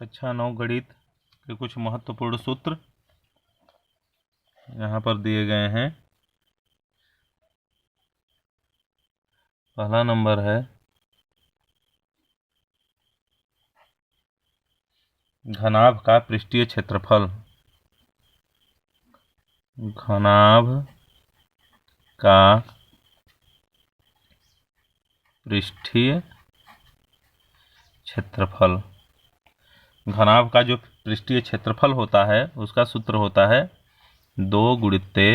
कक्षा 9 गणित के कुछ महत्वपूर्ण सूत्र यहाँ पर दिए गए हैं। पहला नंबर है घनाभ का पृष्ठीय क्षेत्रफल। घनाभ का पृष्ठीय क्षेत्रफल। घनाभ का जो पृष्ठीय क्षेत्रफल होता है उसका सूत्र होता है 2 गुणित्ते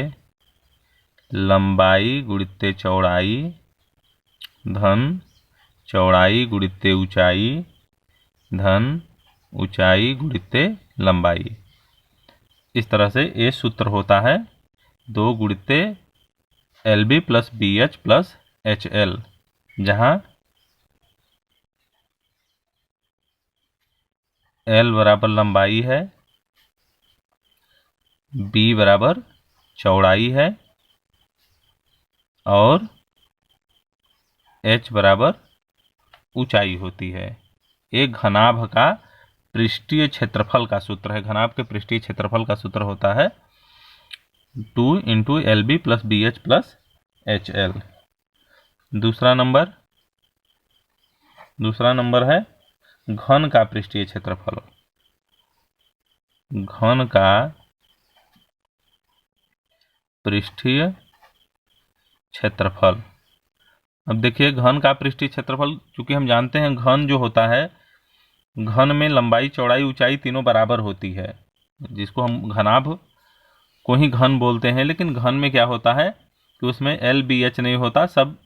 लंबाई गुणित्ते चौड़ाई धन चौड़ाई गुणित्ते ऊंचाई धन ऊंचाई गुणित्ते लंबाई। इस तरह से ये सूत्र होता है 2 गुणित्ते LB plus BH plus HL, जहाँ L बराबर लंबाई है, B बराबर चौड़ाई है और H बराबर ऊंचाई होती है। एक घनाभ का पृष्ठीय क्षेत्रफल का सूत्र है। घनाभ के पृष्ठीय क्षेत्रफल का सूत्र होता है 2 × LB plus BH plus HL। दूसरा नंबर है घन का पृष्ठीय क्षेत्रफल। घन का पृष्ठीय क्षेत्रफल। अब देखिए, घन का पृष्ठीय क्षेत्रफल, चूंकि हम जानते हैं घन जो होता है, घन में लंबाई चौड़ाई ऊंचाई तीनों बराबर होती है, जिसको हम घनाभ को ही घन बोलते हैं। लेकिन घन में क्या होता है कि उसमें LBH नहीं होता, सब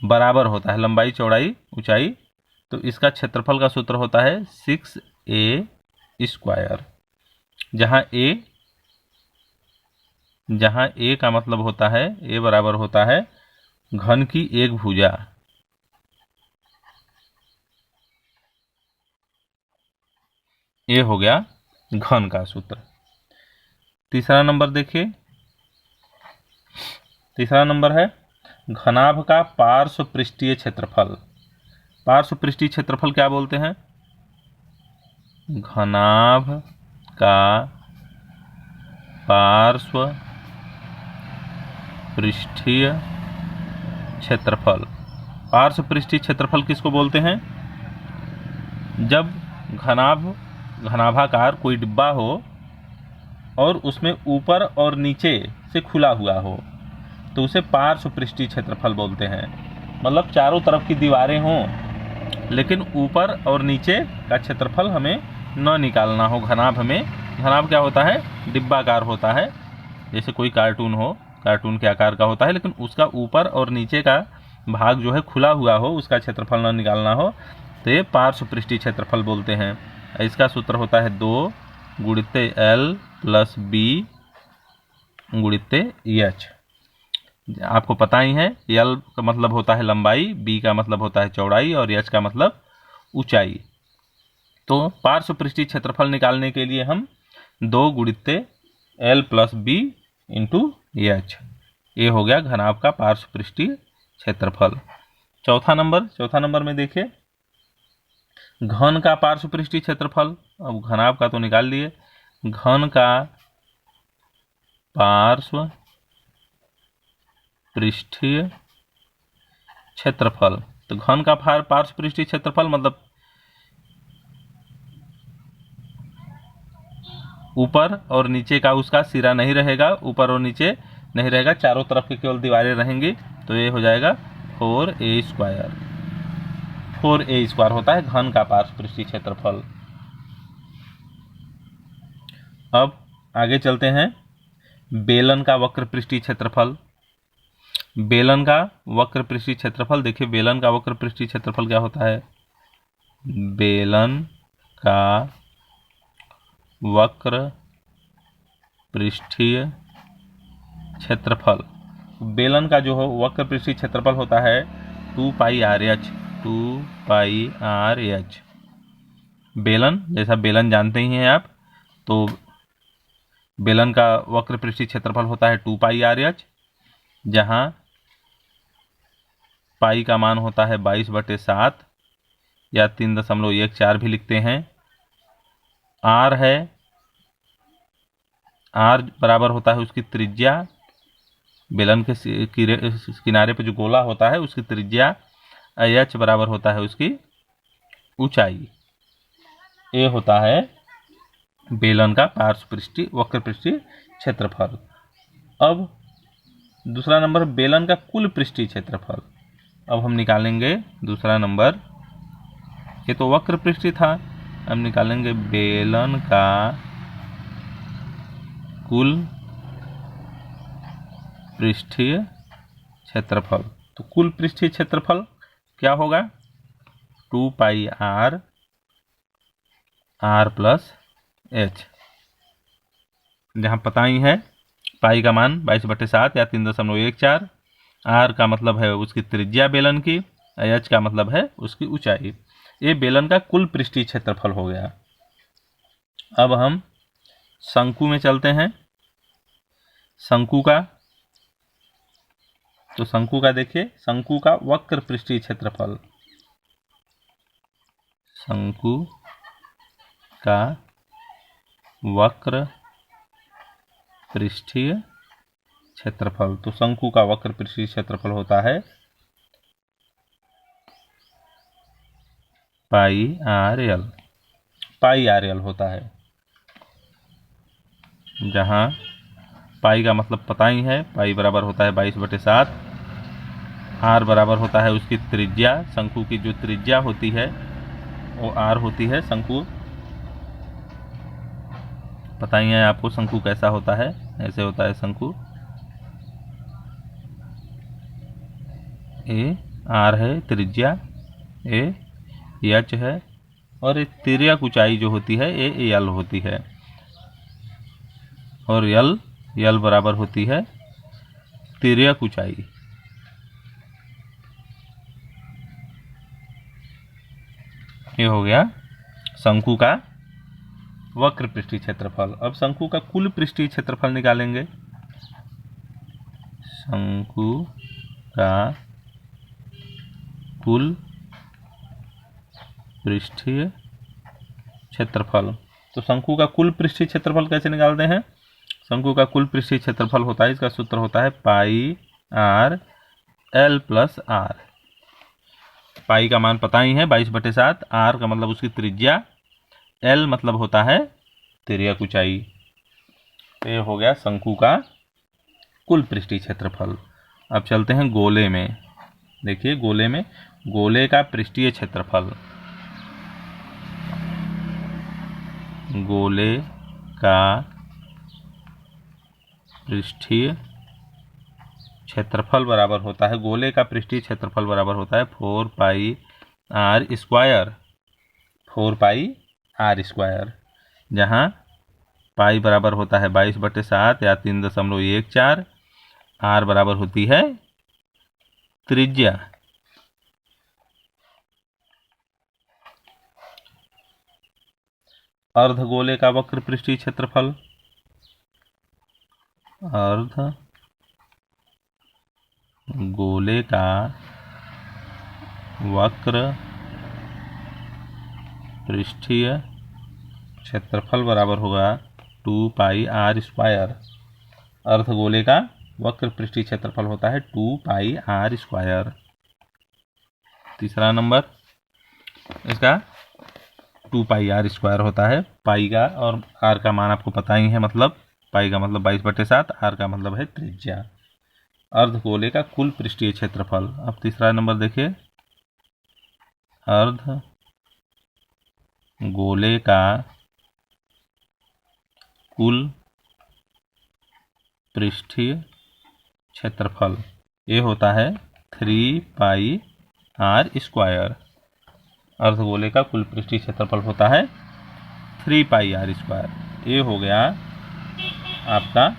बराबर होता है, लंबाई चौड़ाई ऊंचाई। तो इसका क्षेत्रफल का सूत्र होता है 6A², जहाँ A का मतलब होता है, A बराबर होता है घन की एक भुजा। ये हो गया घन का सूत्र। तीसरा नंबर देखिए, तीसरा नंबर है घनाभ का पार्श्व पृष्ठीय क्षेत्रफल। पार्श्व पृष्ठीय क्षेत्रफल क्या बोलते हैं? घनाभ का पार्श्व पृष्ठीय क्षेत्रफल। पार्श्व पृष्ठीय क्षेत्रफल किसको बोलते हैं? जब घनाभाकार कोई डिब्बा हो और उसमें ऊपर और नीचे से खुला हुआ हो तो उसे पार्श्व पृष्ठीय क्षेत्रफल बोलते हैं। मतलब चारों तरफ की दीवारें हों लेकिन ऊपर और नीचे का क्षेत्रफल हमें न निकालना हो। घनाभ में, घनाभ क्या होता है? डिब्बाकार होता है, जैसे कोई कार्टून हो, कार्टून के आकार का होता है, लेकिन उसका ऊपर और नीचे का भाग जो है खुला हुआ हो, उसका क्षेत्रफल न निकालना हो तो ये पार्श्व पृष्ठीय क्षेत्रफल बोलते हैं। इसका सूत्र होता है 2 गुणित्ते L प्लस B गुणित्ते H। आपको पता ही है, L का मतलब होता है लंबाई, B का मतलब होता है चौड़ाई और H का मतलब ऊंचाई। तो पार्श्व पृष्ठीय क्षेत्रफल निकालने के लिए हम 2 गुणित्ते L plus B into H, ये हो गया घनाभ का पार्श्व पृष्ठीय क्षेत्रफल। चौथा नंबर में देखिए घन का पार्श्व पृष्ठीय क्षेत्रफल। अब घनाभ का तो निकाल लिए, घन का पार्श्व पृष्ठीय क्षेत्रफल। तो घन का पार्श्व पृष्ठीय क्षेत्रफल मतलब ऊपर और नीचे का उसका सिरा नहीं रहेगा, ऊपर और नीचे नहीं रहेगा, चारों तरफ की केवल दीवारें रहेंगी। तो ये हो जाएगा 4A²। 4A² होता है घन का पार्श्व पृष्ठीय क्षेत्रफल। अब आगे चलते हैं, बेलन का वक्र पृष्ठीय क्षेत्रफल। बेलन का वक्र पृष्ठीय क्षेत्रफल, देखिए बेलन का वक्र पृष्ठीय क्षेत्रफल क्या होता है? बेलन का वक्र पृष्ठीय क्षेत्रफल। बेलन का जो वक्र पृष्ठीय क्षेत्रफल होता है 2πRh। 2πRh बेलन, जैसा बेलन जानते ही हैं आप, तो बेलन का वक्र पृष्ठीय क्षेत्रफल होता है 2πRh, जहाँ पाई का मान होता है 22/7 या 3.14 भी लिखते हैं, आर है, आर बराबर होता है उसकी त्रिज्या, बेलन के किनारे पे जो गोला होता है उसकी त्रिज्या, एच बराबर होता है उसकी ऊंचाई। ये होता है बेलन का पार्श्व पृष्ठीय वक्र पृष्ठीय क्षेत्रफल। अब दूसरा नंबर बेलन का कुल पृष्ठीय क्षेत्रफल। अब हम निकालेंगे दूसरा नंबर, ये तो वक्र पृष्ठीय था, अब निकालेंगे बेलन का कुल पृष्ठीय क्षेत्रफल। तो कुल पृष्ठीय क्षेत्रफल क्या होगा, 2 पाई आर प्लस एच, जहाँ पता ही है पाई का मान 22/7 या 3.14, आर का मतलब है उसकी त्रिज्या बेलन की, एच का मतलब है उसकी ऊंचाई। ये बेलन का कुल पृष्ठीय क्षेत्रफल हो गया। अब हम शंकु में चलते हैं। शंकु का, तो शंकु का देखिए, शंकु का वक्र पृष्ठीय क्षेत्रफल, शंकु का वक्र पृष्ठीय क्षेत्रफल। तो शंकु का वक्र पृष्ठीय क्षेत्रफल होता है पाई आर एल, पाई आर एल होता है, जहां पाई का मतलब पता ही है, पाई बराबर होता है 22/7, आर बराबर होता है उसकी त्रिज्या, शंकु की जो त्रिज्या होती है वो आर होती है। शंकु पता ही है आपको शंकु कैसा होता है, ऐसे होता है शंकु, ए आर है त्रिज्या, ए एच है, और ये तिर्यक ऊंचाई जो होती है ए एल होती है, और यल बराबर होती है तिर्यक ऊंचाई। ये हो गया शंकु का वक्र पृष्ठीय क्षेत्रफल। अब शंकु का कुल पृष्ठीय क्षेत्रफल निकालेंगे। शंकु का कुल पृष्ठीय क्षेत्रफल। तो शंकु का कुल पृष्ठीय क्षेत्रफल कैसे निकालते हैं, शंकु का कुल पृष्ठीय क्षेत्रफल होता है, इसका सूत्र होता है पाई आर एल प्लस आर। पाई का मान पता ही है 22/7, आर का मतलब उसकी त्रिज्या, एल मतलब होता है तिर्यक ऊंचाई। तो ये हो गया शंकु का कुल पृष्ठीय क्षेत्रफल। अब चलते हैं गोले में। देखिए गोले में, गोले का पृष्ठीय क्षेत्रफल, गोले का पृष्ठीय क्षेत्रफल बराबर होता है, गोले का पृष्ठीय क्षेत्रफल बराबर होता है 4 pi r square, 4 pi r square, जहाँ पाई बराबर होता है 22/7 या 3.14, आर बराबर होती है त्रिज्या। अर्धगोले का वक्र पृष्ठीय क्षेत्रफल, अर्धगोले का वक्र पृष्ठीय क्षेत्रफल बराबर होगा 2 पाई आर स्क्वायर। अर्धगोले का वक्र पृष्ठीय क्षेत्रफल होता है 2 पाई आर स्क्वायर। तीसरा नंबर इसका 2 पाई आर स्क्वायर होता है, पाई का और आर का मान आपको पता ही है, मतलब पाई का मतलब 22/7, आर का मतलब है त्रिज्या। अर्धगोले का कुल पृष्ठीय क्षेत्रफल। अब तीसरा नंबर देखिए, अर्धगोले का कुल पृष्ठीय क्षेत्रफल, ये होता है 3 पाई आर स्क्वायर। अर्धगोले का कुल पृष्ठीय क्षेत्रफल होता है 3 पाई आर स्क्वायर। ये हो गया आपका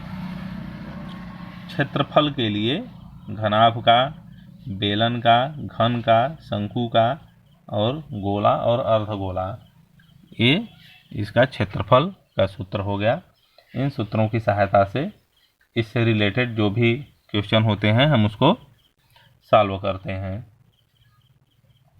क्षेत्रफल के लिए घनाभ का, बेलन का, घन का, शंकु का और गोला और अर्धगोला, ये इसका क्षेत्रफल का सूत्र हो गया। इन सूत्रों की सहायता से इससे रिलेटेड जो भी क्वेश्चन होते हैं हम उसको सॉल्व करते हैं।